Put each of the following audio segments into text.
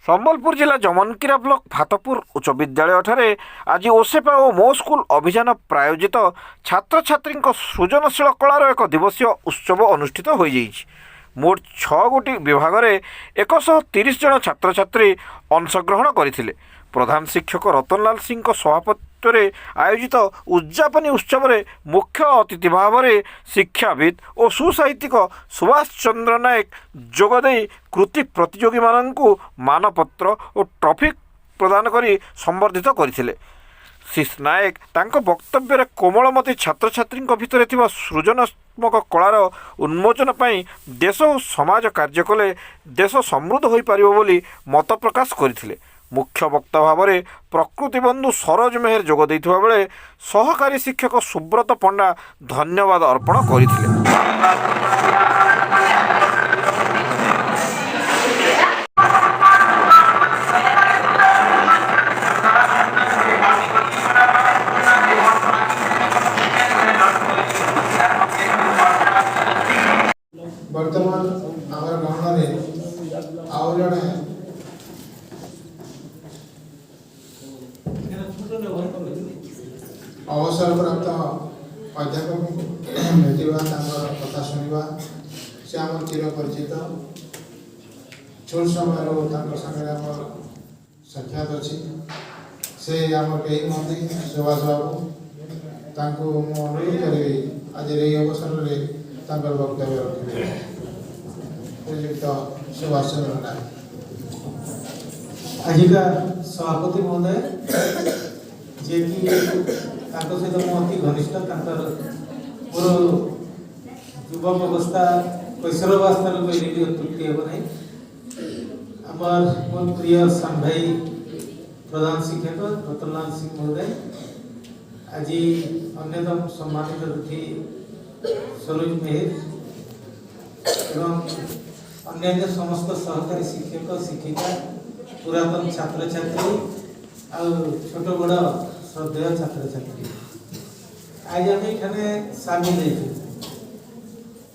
ସମ୍ବଲପୁର ଜିଲ୍ଲା ଜମନକିରା ବ୍ଲକ ଭାତପୁର ଉଚ୍ଚ ବିଦ୍ୟାଳୟଠାରେ ଆଜି ଓସେପା ଓ ମୋ ସ୍କୁଲ ଅଭିଯାନ ପ୍ରାୟୋଜିତ ଛାତ୍ରଛାତ୍ରୀଙ୍କ ସୃଜନଶୀଳ କଳାର ଏକ ଦିବସୀୟ ଉତ୍ସବ ଅନୁଷ୍ଠିତ ହୋଇଯାଇଛି। ମୋଟ 6ଗୋଟି ବିଭାଗରେ 130 ଜଣ ଛାତ୍ରଛାତ୍ରୀ ଅଂଶଗ୍ରହଣ କରିଥିଲେ। ପ୍ରଧାନ ଶିକ୍ଷକ ରତନଲାଲ ସିଂଙ୍କ ସଭାପତିତ୍ୱରେ ଆୟୋଜିତ ଉଦ୍ଯାପନୀ ଉତ୍ସବରେ ମୁଖ୍ୟ ଅତିଥି ଭାବରେ ଶିକ୍ଷାବିତ୍ ଓ ସୁସାହିତ୍ୟିକ ସୁଭାଷ ଚନ୍ଦ୍ର ନାୟକ ଯୋଗଦେଇ କୃତି ପ୍ରତିଯୋଗୀମାନଙ୍କୁ ମାନପତ୍ର ଓ ଟ୍ରଫି ପ୍ରଦାନ କରି ସମ୍ବର୍ଦ୍ଧିତ କରିଥିଲେ। ଶ୍ରୀ ନାୟକ ତାଙ୍କ ବକ୍ତବ୍ୟରେ କୋମଳମତି ଛାତ୍ରଛାତ୍ରୀଙ୍କ ଭିତରେ ଥିବା ସୃଜନାତ୍ମକ କଳାର ଉନ୍ମୋଚନ ପାଇଁ ଦେଶ ଓ ସମାଜ କାର୍ଯ୍ୟ କଲେ ଦେଶ ସମୃଦ୍ଧ ହୋଇପାରିବ ବୋଲି ମତ ପ୍ରକାଶ କରିଥିଲେ। ମୁଖ୍ୟ ବକ୍ତା ଭାବରେ ପ୍ରକୃତି ବନ୍ଧୁ ସରୋଜ ମେହେର ଯୋଗ ଦେଇଥିବା ବେଳେ ସହକାରୀ ଶିକ୍ଷକ ସୁବ୍ରତ ପଣ୍ଡା ଧନ୍ୟବାଦ ଅର୍ପଣ କରିଥିଲେ। ବର୍ତ୍ତମାନ ଆମର ଗହଣରେ ଆଉ ଜଣେ ଅବସରପ୍ରାପ୍ତ ଅଧ୍ୟାପକଙ୍କୁ ଭେଟିବା, ତାଙ୍କର କଥା ଶୁଣିବା। ସେ ଆମର ଚିର ପରିଚିତ, ଛୋଟ ସମୟରୁ ତାଙ୍କ ସାଙ୍ଗରେ ଆମର ସାକ୍ଷାତ ଅଛି। ସେ ଆମର କେହି ନୁହନ୍ତି, ସୁଭାଷ ବାବୁ। ତାଙ୍କୁ ମୁଁ ଅନୁରୋଧ କରିବି ଆଜିର ଏହି ଅବସରରେ ତାଙ୍କର ବକ୍ତବ୍ୟ ରଖିବେ। ଶ୍ରୀଯୁକ୍ତ ସୁଭାଷ ଚନ୍ଦ୍ର ନାୟକ। ଆଜିକା ସଭାପତି ମହୋଦୟ, ଯିଏକି ତାଙ୍କ ସହିତ ମୁଁ ଅତି ଘନିଷ୍ଠ, ତାଙ୍କର ମୋର ଯୁବକ ଅବସ୍ଥା କୈଶୋରାବସ୍ଥାରୁ କହିଲେ ବି ଅତ୍ୟୁକ୍ତି ହେବ ନାହିଁ। আমার মোর প্রিয় সান ভাই প্রধান শিক্ষক রতনলাল সিং মহোদয়, আজি অন্যতম সম্মানিত অতিথি সরোজ মেহের এবং অন্যান্য সমস্ত সহকারী শিক্ষক শিক্ষিকা, পুরাতন ছাত্রছাত্রী আর ছোট বড় শ্রদ্ধেয় ছাত্রছাত্রী, আজ আমি এখানে সামিল হয়েছি।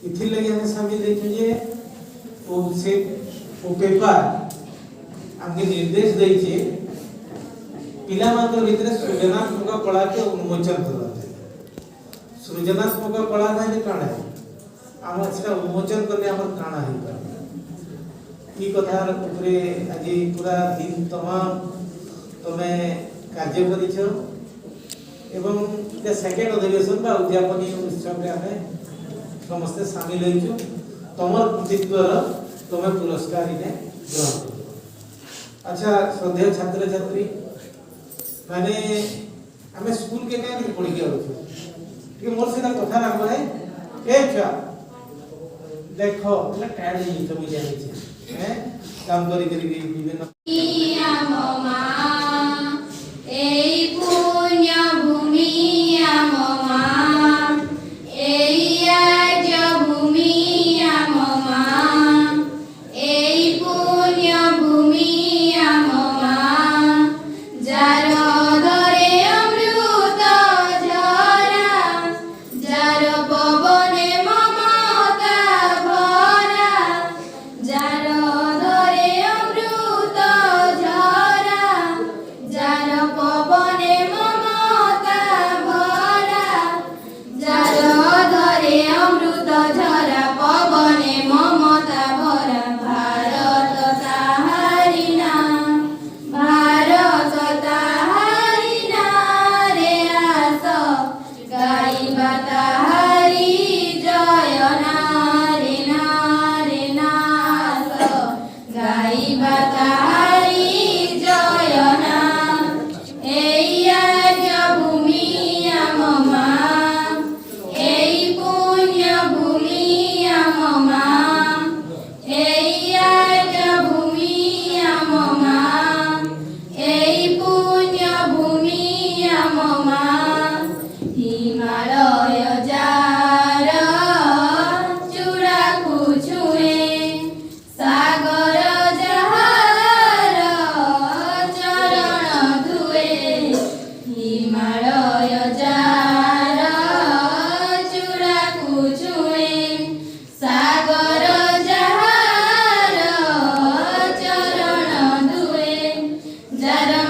ইথিরলাগি আমি সামিল হয়েছি যে ও পেপার আমাকে নির্দেশ দিয়েছে পিলামানଙ୍କର ଭିତରେ ସୃଜନାତ୍ମକ କଳାକୁ ଉନ୍ମୋଚନ କରିବା। ସୃଜନାତ୍ମକ କଳା ମାନେ କାଣା, ଆମର ସେଟା ଉନ୍ମୋଚନ କଲେ ଆମର କାଣା ହେଇପାରେ। এই কথার উপরে আজি পুরা দিন তমাম তুমি কার্য করেছ এবং যে সেকেন্ড অধিবেশন বা উদ্যাপনী উৎসবে আমি সমস্তে সামিল হয়েছু। তোমার কৃতিত্বর তুমি পুরস্কার ইনে গ্রহণ করো। আচ্ছা শ্রদ্ধেয় ছাত্রছাত্রী মানে আমি স্কুল কে কাই পড়ি কে আছো, ঠিক মোর সেটা কথা রাখবো নাই। এ ছুয়া দেখো এটা টায়ার্ড হয়ে তুমি জানিছি, হ্যাঁ কাম করি করি বিভিন্ন সাগর জাহাজ ଯାର